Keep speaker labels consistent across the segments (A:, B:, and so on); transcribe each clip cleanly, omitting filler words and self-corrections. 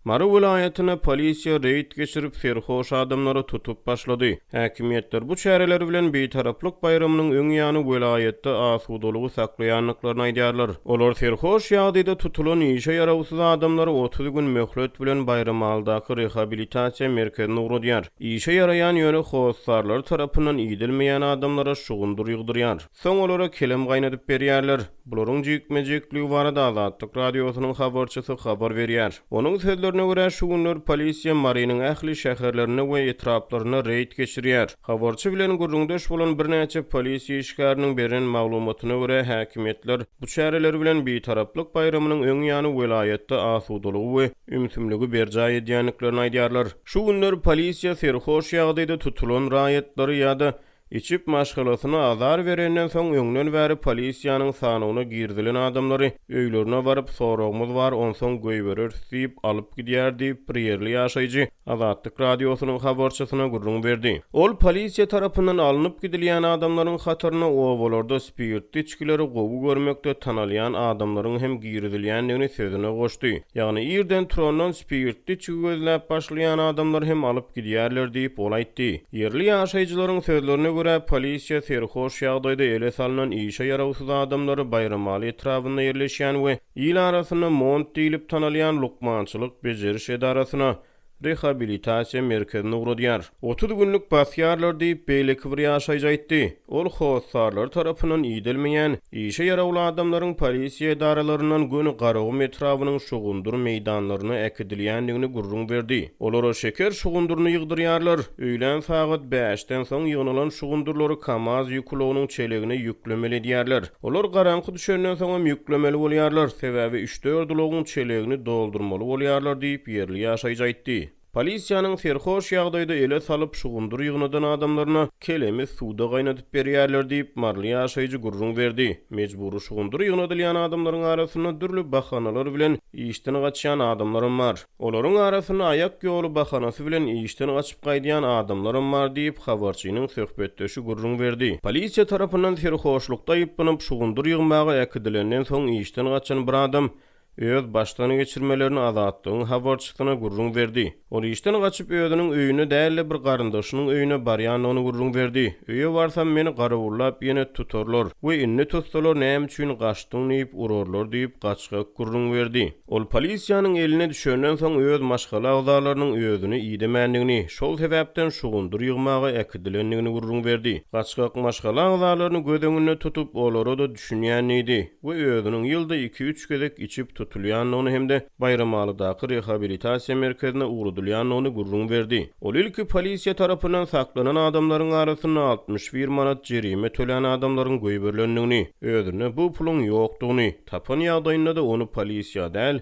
A: Mara vilayetine polisiya reid geçirip serhoş adamları tutup başladı. Häkimetler bu çäreler bilen beýtaraplyk bayramynyň öňi ýany vilayetde asudalygy saklaýanlyklaryny aýdýarlar. Olar serhoş ýagdaýda tutulan işe yarawsyz adamlary 30 gün möhlet bilen bayram aldaky rehabilitasiýa merkezine uradýar. İşe yarayan ýöne howsarlar tarapyndan iýdilmeýän adamlara şugundur ýygdyrýar. Soň olara kelem gaýnadyp berýärler. Bularyň jikmejikli barada Azatlyk radiosynyň habarçysy habar berýär. Onuň sözlerine görä şu günler polisiýa Marynyň ähli şäherlerine we etraplaryna reid geçirýär. Habarçy bilen gurrundaş bolan birnäçe polisiýa işgäriniň beren maglumatyna görä häkimetler bu çäreler bilen beýtaraplyk bayramynyň öňi ýany vilayetde asudalygy we ümsümligi berjay edýänliklaryny aýdýarlar. Şu günler polisiýa serhoş ýagdaýda tutulan raýatlary ýa-da İçip maşgalasyna azar berenden soň öňden bäri polisiýanyň sanyna girdilen adamlary öýlerine baryp soragmyz bar, onsoň göýberer diýip alyp gidýär diýip birýerli ýaşaýjy Azatlyk radiosynyň habarçysyna gurrun berdi. Ol polisiýa tarapyndan alınıp gidilýän adamlaryň hatyryna owalarda spirtli içkileri gowy görmekde tanalýan adamlaryň hem girdilýändigini sözüne goşdy. Ýagny ýerden turandan spirtli içki gözläp başlayan adamlar hem alyp gidýärler diýip ol aýtdy. Yerli ýaşaýjylaryň sözlerine polisiýa serhoş ýagdaýda ele salynan işe yarawsyz adamlary bayram etrafynda ýerleşýän we ýyl arasyna mont diýilip tanalýan lukmançylyk bejeriş edarasyna rehabilitasiýa merkezine uradýar. 30 günlük basýarlar diýip beýleki bir ýaşaýjy aýtdy. Ol howsarlar tarapyndan iýdilmeýän işe yarawly adamlaryň polisiýa edaralarynyň göni garagy etrawynyň şugundur meýdanlaryna ekidilýändigini gurrun berdi. Olara şeker şugunduryny ýygdyrýarlar. Öýlen sagat 5-den soň ýygnalan şugundurlary kamaz ýüklegiň çelegine ýüklemeli edýärler. Olar garanky düşenden soň ýüklemeli bolýarlar. Sebäbi 3-4 dulagyň çelegini doldurmaly bolýarlar diýip ýerli ýaşaýjy aýtdy. Polisiýanyň serhoş ýagdaýda ele salyp şugundur ýygnadan adamlaryna kelemi suwda gaýnadyp berýärler diýip marly ýaşaýjy gurrun berdi. Mejburi şugundur ýygnadylýan adamlaryň arasyna dürli bahanalar bilen işden gaçýan adamlar bar. Olaryň arasyna ayak ýoly bahanasy bilen işden gaçyp gaýdýan adamlar bar diýip habarçynyň söhbetdeşi gurrun berdi. Polisiýa tarapyndan serhoşlukda ýypynyp şugundur ýygmagy ekidilenden soň işden gaçan bir adam öz başlany geçirmelerini Azatlygyň habarçysyna gurrun berdi. Ol işden gaçyp özüniň öýüne däle bir garyndaşynyň öýüne barýanyny gurrun berdi. Öýe barsam meni garawullap ýene tutarlar we inni tutsalar näme üçin gaçdyň diýip urarlar diýip gaçga gurrun berdi. Ol polisiýanyň eline düşenden soň öz maşgala agzalarynyň özüni iýdemändigini, şol sebäpden şugundur ýygmagy ekidilendigini gurrun berdi. Gaçga maşgala agzalaryny gödüňüne tutup olary da düşünýän idi we özüniň ýylda 2-3 gezek içip tutulýanyny hemde bayramaaldaky rehabilitasiýa merkezine urudylýanyny gurrun berdi. Ol ilki polisiýa tarapyndan saklanan adamlaryň arasyna 61 manat jerime tölen adamlaryň göýberlendigini, özüne bu pulun ýokdugyny, tapan ýagdaýynda da onu polisiýa däl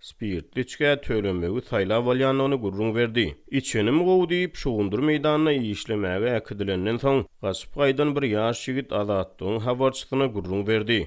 A: spirtli içki tölemegi saýlap alýanyny gurrun berdi. İçenim gowy diýip şugundur meýdanyna işlemäge ekidilenden soň gaçyp gaýdan bir ýaş ýigit Azatlygyň habarçysyna gurrun berdi.